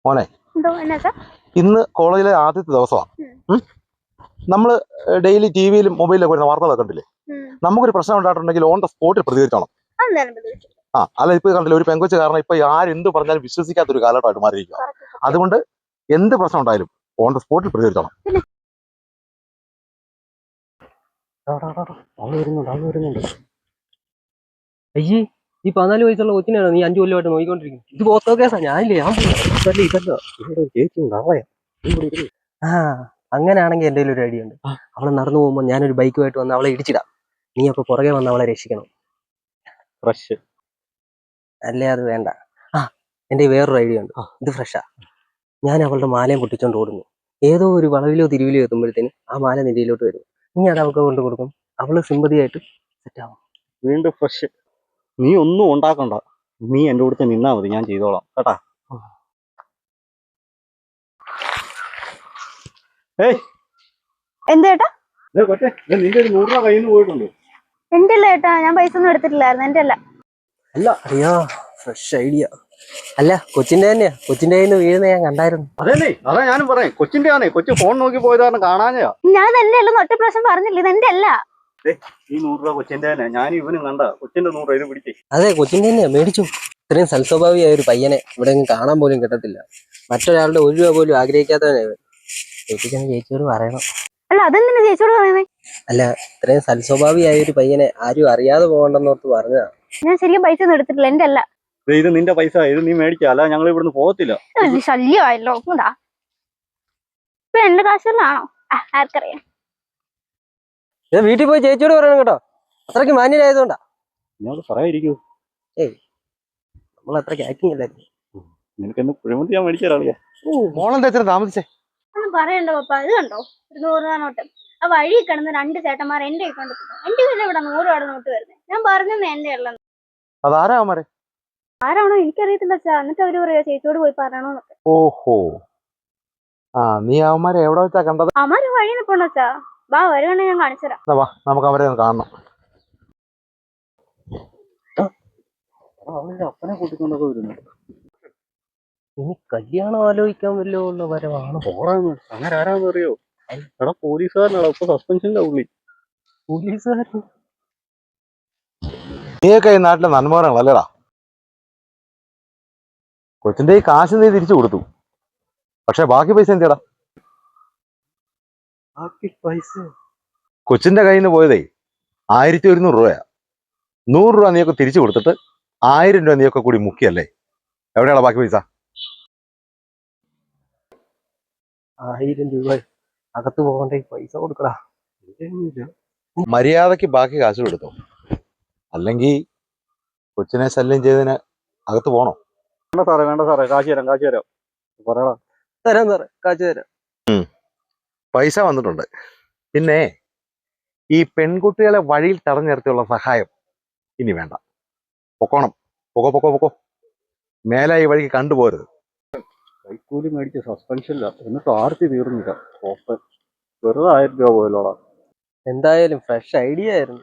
മോനെ, എന്തോ എന്നാ സാർ? ഇന്ന് കോളേജിലെ ആദ്യത്തെ ദിവസമാണ്. നമ്മൾ ഡെയിലി ടി വിയിലും മൊബൈലിലൊക്കെ വരുന്ന വാർത്തകളൊക്കെ കണ്ടില്ലേ? നമുക്കൊരു പ്രശ്നം ഉണ്ടായിട്ടുണ്ടെങ്കിൽ ഓൺ ദ സ്പോട്ടിൽ പ്രതികരിക്കണം. അല്ല, ഇപ്പൊ കണ്ടില്ല, ഒരു പെങ്കൊച്ച് കാരണം ഇപ്പൊ ആരെന്ത് പറഞ്ഞാലും വിശ്വസിക്കാത്തൊരു കാലഘട്ടമായിട്ട് മാറിയിരിക്കുക. അതുകൊണ്ട് എന്ത് പ്രശ്നം ഉണ്ടായാലും ഓൺ ദ സ്പോട്ടിൽ പ്രതികരിക്കണം. അയ്യേ, ഈ 14 വയസ്സുള്ള കൊച്ചിനാണ് നീ 5 കൊല്ലമായിട്ട് നോക്കിക്കൊണ്ടിരിക്കുന്നത്. ഇത് പോത്തോ കേസാ. ഞാനില്ലേ, ആ അങ്ങനെയാണെങ്കിൽ എൻ്റെ ഒരു ഐഡിയ ഉണ്ട്. അവളെ നടന്നു പോകുമ്പോൾ ഞാനൊരു ബൈക്കുമായിട്ട് വന്ന് അവളെ ഇടിച്ചിടാം. നീ അപ്പൊ പുറകെ വന്ന് അവളെ രക്ഷിക്കണം. ഫ്രഷ് അല്ലേ? അത് വേണ്ട. എൻ്റെ വേറൊരു ഐഡിയ ഉണ്ട്. ഇത് ഫ്രഷാ. ഞാൻ അവളുടെ മാലയും പൊട്ടിച്ചോണ്ട് ഓടുന്നു. ഏതോ ഒരു വളവിലോ തിരുവിലോ എത്തുമ്പോഴത്തേന് ആ മാല നിധിയിലോട്ട് വരും. നീ അത് അവൾക്ക് കൊണ്ട് കൊടുക്കും. അവള് സിമ്പതിയായിട്ട് സെറ്റാവും. വീണ്ടും ഫ്രഷ്. നീ ഒന്നും ഉണ്ടാക്കണ്ട, നീ എൻ്റെ കൂടെ നിന്നാ മതി, ഞാൻ ചെയ്തോളാം കേട്ടാ. എന്തേട്ടാ? നിന്റെ ഒരു 100 രൂപ കയ്യിൽ നിന്ന് പോയിട്ടുണ്ട്. എന്റെ അല്ല ഏട്ടാ, ഞാൻ പൈസ ഒന്നും എടുത്തിട്ടില്ലായിരുന്നു. എന്റെ അല്ല. അല്ല അറിയാ, ഫ്രഷ് ഐഡിയ. അല്ല, കൊച്ചിന്റെ തന്നെയാ. കൊച്ചിന്റെ കയ്യിൽ നിന്ന് വീഴുന്ന ഞാൻ കണ്ടായിരുന്നു. അതല്ലേ, അതാ ഞാനും പറയാം. കൊച്ചിന്റെ ആണേ, കൊച്ചു ഫോൺ നോക്കി പോയതാണ്, കാണാഞ്ഞാ. ഞാൻ എന്റെ അല്ലെന്ന് ഒറ്റ പ്രാവശ്യം പറഞ്ഞില്ല. ഇത് എന്റെ അല്ല. ഈ 100 രൂപ കൊച്ചിന്റെ തന്നെ. ഞാൻ ഇവനും കണ്ട കൊച്ചിന്റെ 100 രൂപ പിടിച്ചേ. അതെ, കൊച്ചിന്റെ തന്നെയാ. മേടിച്ചു. ഇത്രയും സൽസ്വഭാവിയായ ഒരു പയ്യനെ ഇവിടെ കാണാൻ പോലും കിട്ടത്തില്ല. മറ്റൊരാളുടെ 1 രൂപ പോലും ആഗ്രഹിക്കാത്തവനെ. ചേച്ചിക്കൊന്ന് ചേച്ചിയോട് പറയണം. അല്ല, അതെന്തിനാ ചേച്ചിയോട് പറയുന്നേ? അല്ല, ഇത്രയും സൽസ്വഭാവിയായ ഒരു പയ്യനെ ആരും അറിയാതെ പോകണ്ടെന്നോർത്ത് പറഞ്ഞതാ. ഞാൻ ശരിക്കും പൈസ ഒന്നും എടുത്തിട്ടില്ല. എന്റെ അല്ല. ഇത് നിന്റെ പൈസ, ഇത് നീ മേടിക്കുക, അല്ല ഞങ്ങൾ ഇവിടുന്ന് പോകത്തില്ല. ശല്യമായല്ലോ. എന്താ ഇപ്പൊ എന്റെ കാശിലാണോ? ആർക്കറിയാം. വീട്ടിൽ പോയി ചേച്ചിയോട് പറയണം കേട്ടോ. അത്രയ്ക്ക് മാന്യനായതുകൊണ്ടാ. ഞാൻ പറയാതിരിക്കൂ. നമ്മൾ അത്രയ്ക്ക് ആക്ടിങ് അല്ലായിരുന്നു. നിനക്കെന്ന് കുഴിമന്തി ഞാൻ മേടിച്ച ഒരാളിയാ. മോളെന്താ എത്ര താമസിച്ചേ? ഒന്നും പറയണ്ട പപ്പ. ഇത് കണ്ടോ, ഒരു 100 രൂപ നോട്ട്. ആ വഴി കിടന്ന് 2 ചേട്ടന്മാർ എന്റെ അക്കൗണ്ട് എന്റെ കയ്യിൽ ഇവിടെ 100 രൂപയുടെ നോട്ട് വരുന്നത്. ഞാൻ പറഞ്ഞെന്ന് എന്റെ ഉള്ളത്. അതാരാ അവന്മാരെ? ആരാണോ എനിക്കറിയത്തില്ല അച്ഛാ. എന്നിട്ട് അവര് പറയാ ചേച്ചിയോട് പോയി പറയണോന്നൊക്കെ. ഓഹോ, നീ അവന്മാരെ എവിടെ വെച്ചാ കണ്ടത്? അവന്മാര് വഴി നിൽപ്പുണ്ടോ അച്ഛാ? വാ, വരുവാണെ ഞാൻ കാണിച്ചുതരാം. വാ, നമുക്ക് അവരെ ഒന്ന് കാണണം. അപ്പനെ കൂട്ടിക്കൊണ്ടൊക്കെ വരുന്നു. ഇനി കല്യാണം ആലോചിക്കാൻ വല്ലോ ഉള്ള വരവാണ്. പോറാന്ന് അങ്ങനെ ആരാന്ന് അറിയോ? എടാ, പോലീസുകാരനാടാ. ഇപ്പൊ സസ്പെൻഷന്റെ ഉള്ളി. പോലീസുകാരൻ? നീയൊക്കെ ഈ നാട്ടിലെ നന്മകരങ്ങളല്ലേടാ. കൊച്ചിന്റെ ഈ കാശ് നീ തിരിച്ചു കൊടുത്തു, പക്ഷെ ബാക്കി പൈസ എന്തിയടാ? ബാക്കി പൈസ കൊച്ചിന്റെ കയ്യിൽ നിന്ന് പോയതേ 1100 രൂപയാ. 100 രൂപ നീയൊക്കെ തിരിച്ചു കൊടുത്തിട്ട് 1000 രൂപ നീയൊക്കെ കൂടി മുക്കിയല്ലേ? എവിടെയാടാ ബാക്കി പൈസ? 1000 രൂപ അകത്ത് പോകണ്ടേ, പൈസ കൊടുക്കടാ. മര്യാദക്ക് ബാക്കി കാശ് കൊടുത്തോ, അല്ലെങ്കിൽ കൊച്ചിനെ ശല്യം ചെയ്തതിന് അകത്ത് പോണോ? വേണ്ട സാറേ, കാശ് തരാം പറയടാ. തരാം സാറേ, കാശ് തരാം. പൈസ വന്നിട്ടുണ്ട്. പിന്നെ ഈ പെൺകുട്ടികളെ വഴിയിൽ തടഞ്ഞു നിർത്തിയുള്ള സഹായം ഇനി വേണ്ട. പൊക്കോണം. പൊക്കോ. മേലെ ഈ വഴിക്ക് കണ്ടുപോരുത്. കൈക്കൂലി മേടിച്ച് സസ്പെൻഷനില്ല, എന്നിട്ട് ആർത്തി തീർന്നില്ല. വെറുതെ 1000 രൂപ പോയല്ലോടാ. എന്തായാലും ഫ്രഷ് ഐഡിയ ആയിരുന്നു.